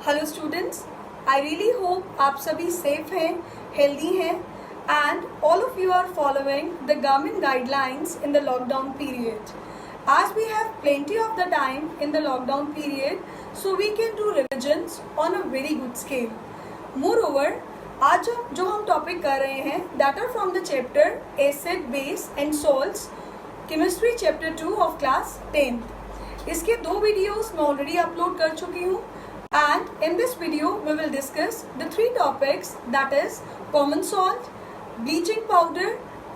Hello students, I really hope आप सभी safe हैं, हेल्दी हैं and all of you are following the government guidelines in the lockdown period. As we have plenty of the time in the lockdown period, so we can do revisions on a very good scale. Moreover, आज जो हम topic कर रहे हैं that are from the chapter acid, base and salts, chemistry chapter 2 of class 10th. इसके दो videos मैं already upload कर चुकी हूँ and in this video we will discuss the three topics, that is common salt, bleaching powder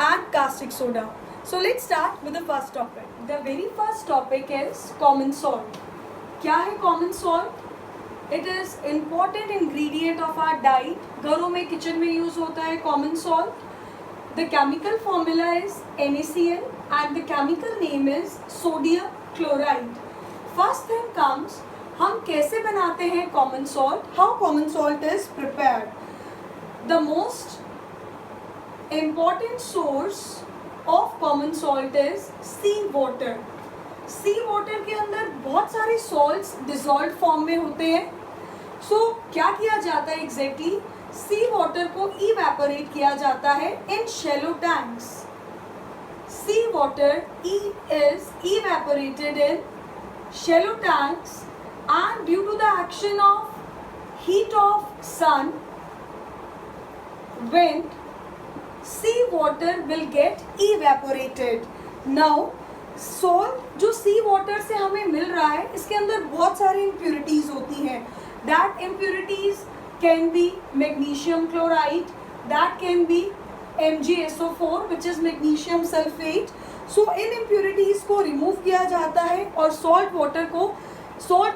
and caustic soda. So let's start with the first topic. The very first topic is common salt. क्या है common salt? It is important ingredient of our diet. घरों में kitchen में use होता है common salt. The chemical formula is NaCl and the chemical name is sodium chloride. First thing comes, हम कैसे बनाते हैं common salt? How common salt is prepared? The most important source of common salt is sea water. Sea water के अंदर बहुत सारे salts dissolved form में होते हैं. So क्या किया जाता है exactly? Sea water को evaporate किया जाता है in shallow tanks. Sea water is evaporated in shallow tanks and due to the action of heat of sun, wind, sea water will get evaporated. Now salt जो sea water से हमें मिल रहा है, इसके अंदर बहुत सारी impurities होती हैं. That impurities can be magnesium chloride, that can be MgSO4 which is magnesium sulfate. So in impurities को remove किया जाता है और salt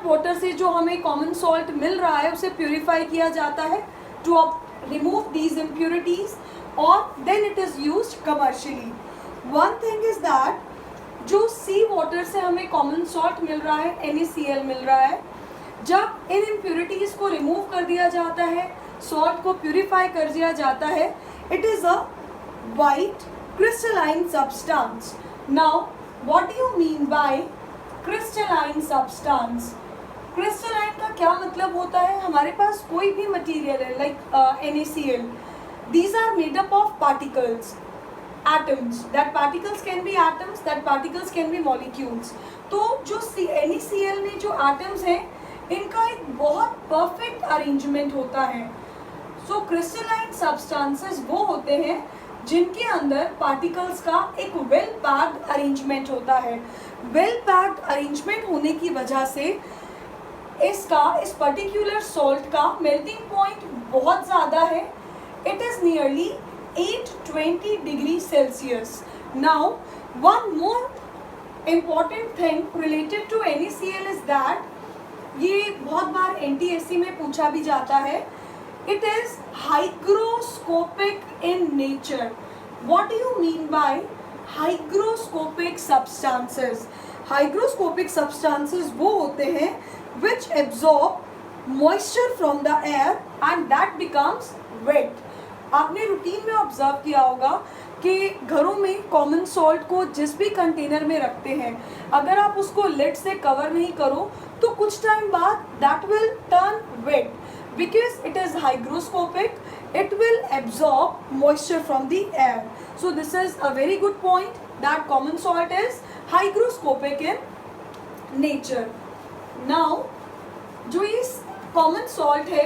water से जो हमें common salt मिल रहा है उसे purify किया जाता है to remove these impurities or then it is used commercially. One thing is that जो sea water से हमें common salt मिल रहा है, NaCl मिल रहा है, जब इन impurities को remove कर दिया जाता है, salt को purify कर दिया जाता है, it is a white crystalline substance. Now what do you mean by crystalline substance? Crystalline का क्या मतलब होता है? हमारे पास कोई भी मटेरियल है like NaCl. These are made up of particles, atoms. That particles can be atoms, that particles can be molecules. तो जो NaCl में जो atoms हैं, इनका एक बहुत perfect arrangement होता है. So crystalline substances वो होते हैं जिनके अंदर particles का एक well packed arrangement होता है. Well packed arrangement होने की वजह से इस particular salt का melting point बहुत ज़्यादा है. It is nearly 820 degrees Celsius. Now, one more important thing related to NaCl is that ये बहुत बार NTSC में पूछा भी जाता है. It is hygroscopic in nature. What do you mean by hygroscopic substances? Hygroscopic substances वो होते हैं which absorb moisture from the air and that becomes wet. आपने रूटीन में ऑब्जर्व किया होगा कि घरों में कॉमन सॉल्ट को जिस भी कंटेनर में रखते हैं, अगर आप उसको लिड से कवर नहीं करो तो कुछ टाइम बाद that will turn wet because it is hygroscopic. It will absorb moisture from the air. So this is a very good point that common salt is hygroscopic in nature. Now जो इस common salt है,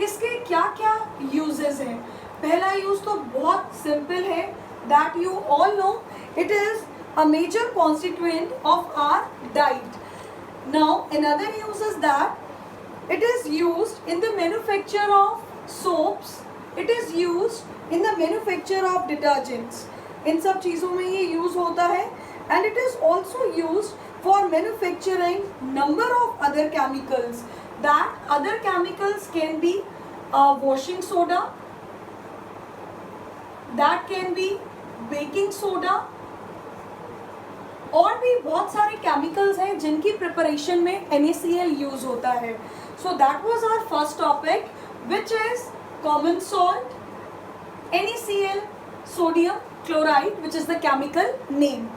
इसके क्या क्या uses हैं? पहला use तो बहुत सिंपल है, that you all know. It is a major constituent of our diet. Now another use is that it is used in the manufacture of soaps. It is used in the manufacture of detergents. इन सब चीज़ों में ये use होता है and it is also used for manufacturing number of other chemicals. That other chemicals can be washing soda, that can be baking soda, और भी बहुत सारे केमिकल्स हैं जिनकी प्रिपरेशन में NaCl यूज होता है. So that was our first topic, which is common salt, NaCl, sodium chloride, which is the chemical name.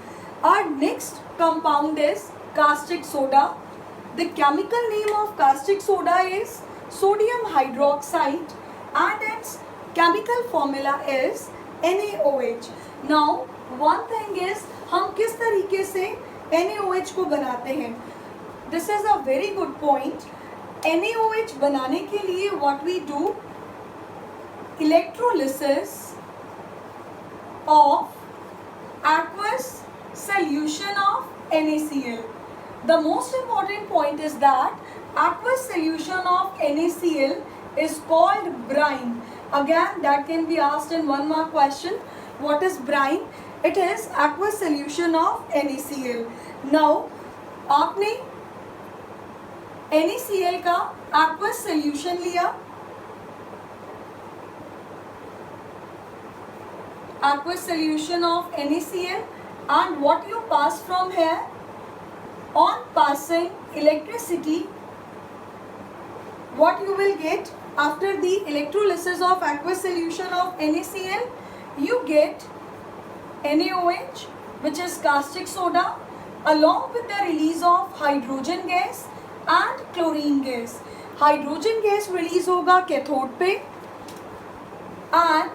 Our next compound is caustic soda. The chemical name of caustic soda is sodium hydroxide and its chemical formula is NaOH. Now one thing is हम किस तरीके से NaOH को बनाते हैं. This is a very good point. NaOH बनाने के लिए what we do, electrolysis of aqueous solution of NaCl. The most important point is that aqueous solution of NaCl is called brine. Again, that can be asked in 1 mark question. What is brine? It is aqueous solution of NaCl. Now, आपने NaCl का aqueous solution लिया, aqueous solution of NaCl, and what you pass from here, on passing electricity, what you will get after the electrolysis of aqueous solution of NaCl, you get NaOH, which is caustic soda, along with the release of hydrogen gas and chlorine gas. Hydrogen gas release होगा cathode पे and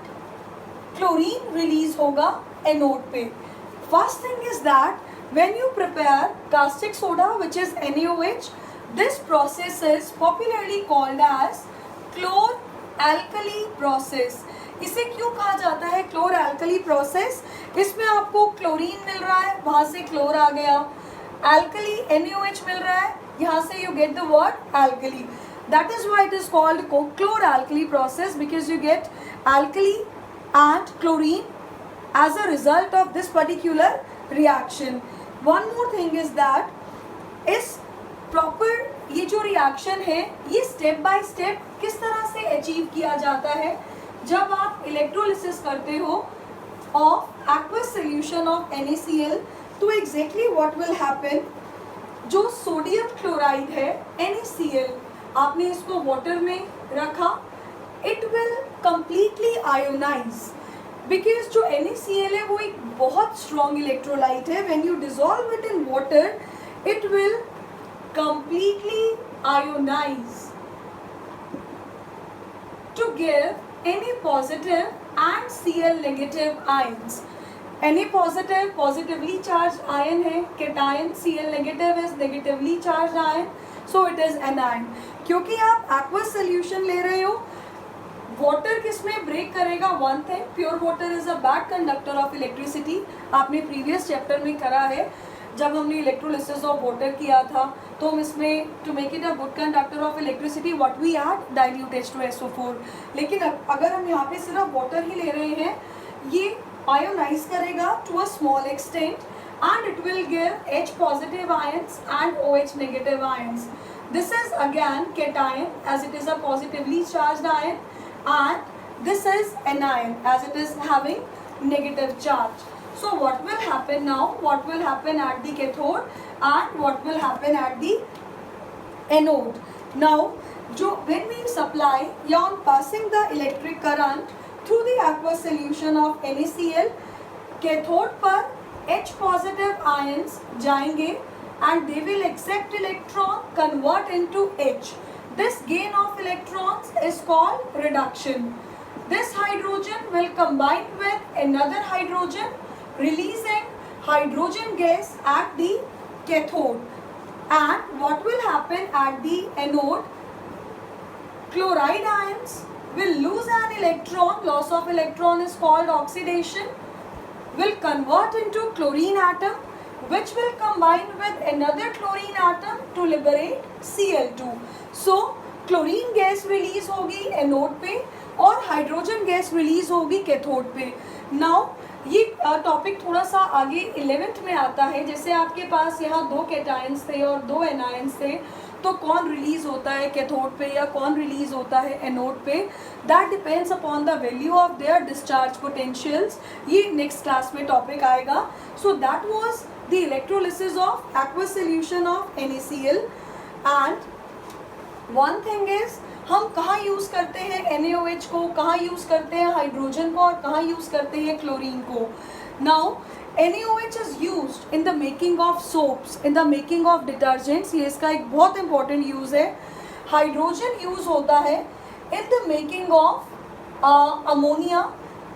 chlorine release होगा anode पे. First thing is that when you prepare caustic soda, which is NaOH, this process is popularly called as chlor-alkali process. इसे क्यों कहा जाता है chlor-alkali process? इसमें आपको क्लोरीन मिल रहा है, वहाँ से क्लोर आ गया. alkali NaOH मिल रहा है, यहाँ से you get the word alkali. That is why it is called chlor-alkali process, because you get alkali and chlorine as a result of this particular reaction. One more thing is that इस proper ये जो reaction है, ये step by step किस तरह से achieve किया जाता है. जब आप electrolysis करते हो of aqueous solution of NaCl, तो exactly what will happen, जो सोडियम क्लोराइड है NaCl, आपने इसको वाटर में रखा, it will completely ionize. Because जो NaCl है वो एक बहुत स्ट्रॉन्ग इलेक्ट्रोलाइट है. When you dissolve it in water, it will completely ionise to give Na positive and Cl negative ions. Na positive positively charged ion है, cation. Cl negative is negatively charged ion, so it is anion. क्योंकि आप aqueous solution ले रहे हो, water किस में break करेगा. One thing, pure water is a bad conductor of electricity. आपने प्रीवियस चैप्टर में करा है, जब हमने इलेक्ट्रोलिसिस ऑफ वाटर किया था, तो हम इसमें to make it a good conductor of electricity what we add, dilute H2SO4. लेकिन अगर हम यहाँ पे सिर्फ वाटर ही ले रहे हैं, ये आयोनाइज करेगा to a small extent and it will give H positive ions and OH negative ions. This is again cation, as it is a positively charged ion, and this is anion, as it is having negative charge. So what will happen now? What will happen at the cathode and what will happen at the anode? Now, when we supply या on passing the electric current through the aqueous solution of NaCl, cathode पर H positive ions जाएंगे and they will accept electron, convert into H. This gain of electrons is called reduction. This hydrogen will combine with another hydrogen, releasing hydrogen gas at the cathode. And what will happen at the anode? Chloride ions will lose an electron. Loss of electron is called oxidation. Will convert into chlorine atom, which will combine with another chlorine atom to liberate Cl2. So chlorine gas release होगी anode पे और hydrogen gas release होगी cathode पे. Now ये topic थोड़ा सा आगे 11th में आता है. जैसे आपके पास यहाँ 2 कैटायंस थे और 2 एनायंस थे, तो कौन रिलीज होता है कैथोड पे या कौन रिलीज होता है एनोड पे, that depends upon the value of their discharge potentials. ये नेक्स्ट क्लास में टॉपिक आएगा. So that was the electrolysis of aqueous solution of NaCl. And one thing is हम कहाँ यूज़ करते हैं NaOH को, कहाँ यूज़ करते हैं हाइड्रोजन को और कहाँ यूज़ करते हैं क्लोरीन को. Now NaOH is used in the making of soaps, in the making of detergents. ये इसका एक बहुत इंपॉर्टेंट यूज़ है. हाइड्रोजन यूज़ होता है in the making of ammonia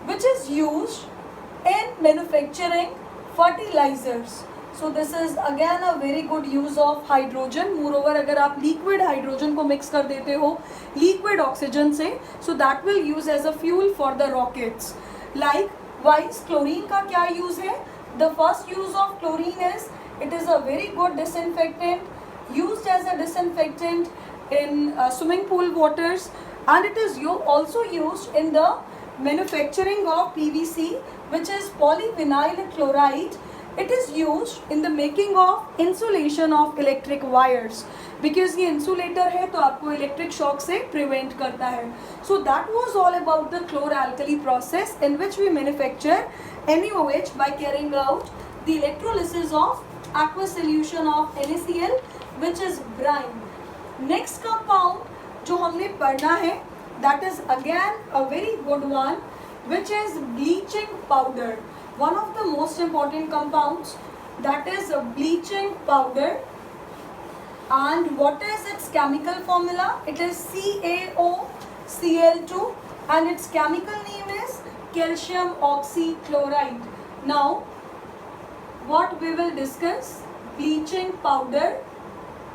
which is used in manufacturing fertilisers. So this is again a very good use of hydrogen. Moreover, अगर आप liquid hydrogen को mix कर देते हो liquid oxygen से, so that will use as a fuel for the rockets. Likewise, chlorine का क्या use है? The first use of chlorine is it is a very good disinfectant, used as a disinfectant in swimming pool waters, and it is also used in the manufacturing of PVC, which is polyvinyl chloride. It is used in the making of insulation of electric wires, because ये insulator है तो आपको electric shock से prevent करता है. So that was all about the chloralkali process in which we manufacture NaOH by carrying out the electrolysis of aqueous solution of NaCl, which is brine. Next compound जो हमने पढ़ना है, that is again a very good one, which is bleaching powder. One of the most important compounds, that is a bleaching powder. And what is its chemical formula? It is CaOCl2 and its chemical name is calcium oxychloride. Now what we will discuss, bleaching powder,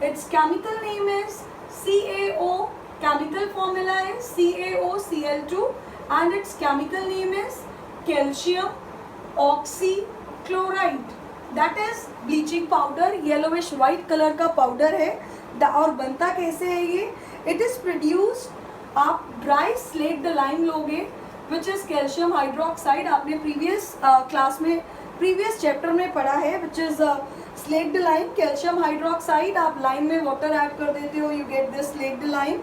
its chemical name is CaO, chemical formula is CaOCl2 and its chemical name is calcium oxychloride. That is bleaching powder. Yellowish white colour का powder है. और बनता कैसे है ये? It is produced, आप dry slaked lime लोगे which is calcium hydroxide. आपने प्रीवियस क्लास में प्रीवियस चैप्टर में पढ़ा है which is slaked lime, calcium hydroxide. आप लाइम में वाटर ऐड कर देते हो, you get this slaked lime.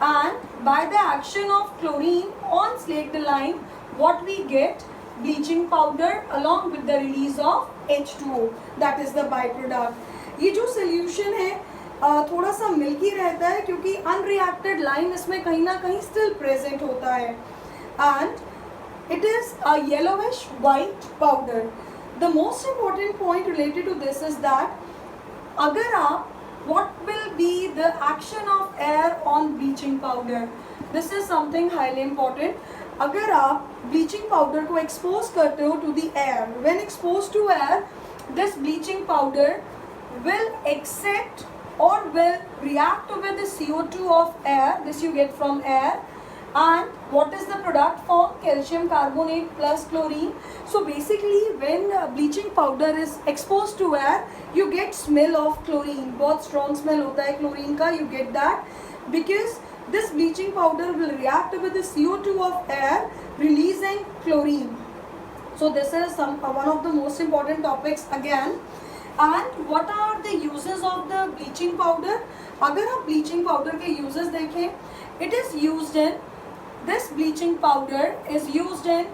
And by the action of chlorine on slaked lime, what we get? Bleaching powder along with the release of H2O, that is the byproduct. ये जो solution है थोड़ा सा milky रहता है क्योंकि unreacted lime इसमें कहीं ना कहीं still present होता है. And it is a yellowish white powder. The most important point related to this is that अगर आप what will be the action of air on bleaching powder? This is something highly important. अगर आप bleaching powder को expose करते हो to the air, when expose to air, this bleaching powder will accept or will react with the CO2 of air, this you get from air. And what is the product form? Calcium carbonate plus chlorine. So basically when bleaching powder is exposed to air, you get smell of chlorine. बहुत strong smell होता है chlorine का, you get that because this bleaching powder will react with the CO2 of air, releasing chlorine. So this is one of the most important topics again. And what are the uses of the bleaching powder? अगर आप bleaching powder के uses देखें, it is used in, this bleaching powder is used in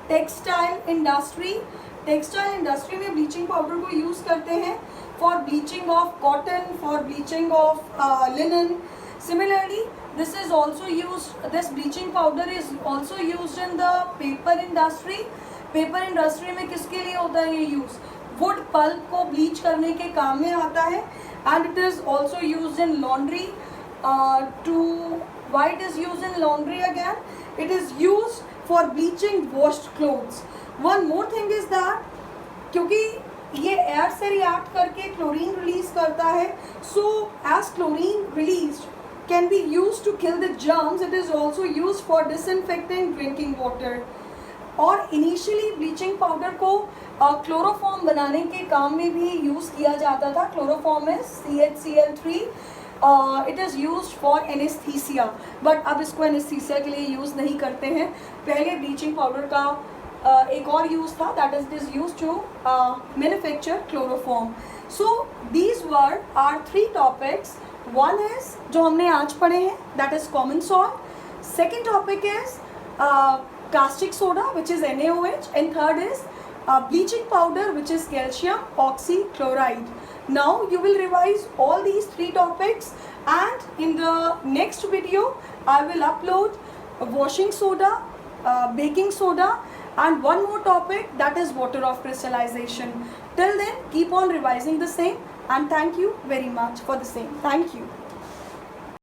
textile industry. Textile industry में bleaching powder को use करते हैं for bleaching of cotton, for bleaching of linen. Similarly, this is also used, this bleaching powder is also used in the paper industry. Paper industry में किसके लिए होता है ये use? Wood pulp को bleach करने के काम में आता है. And it is also used in laundry. Why it is used in laundry again? It is used for bleaching washed clothes. One more thing is that क्योंकि ये एयर से रिएक्ट करके क्लोरीन रिलीज करता है, so as chlorine released can be used to kill the germs, it is also used for disinfecting drinking water. और initially bleaching powder को chloroform बनाने के काम में भी यूज़ किया जाता था. Chloroform is CHCl3. It is used for anaesthesia, but अब इसको एनेस्थीसिया के लिए यूज़ नहीं करते हैं. पहले ब्लीचिंग पाउडर का एक और यूज़ था, that is this use to manufacture chloroform. So these were are 3 topics. One is जो हमने आज पढ़े हैं, that is common salt. Second topic is caustic soda, which is NaOH, and third is bleaching powder, which is calcium oxychloride. Now you will revise all these 3 topics and in the next video I will upload washing soda, baking soda, and one more topic, that is water of crystallization. Till then, keep on revising the same, and thank you very much for the same. Thank you.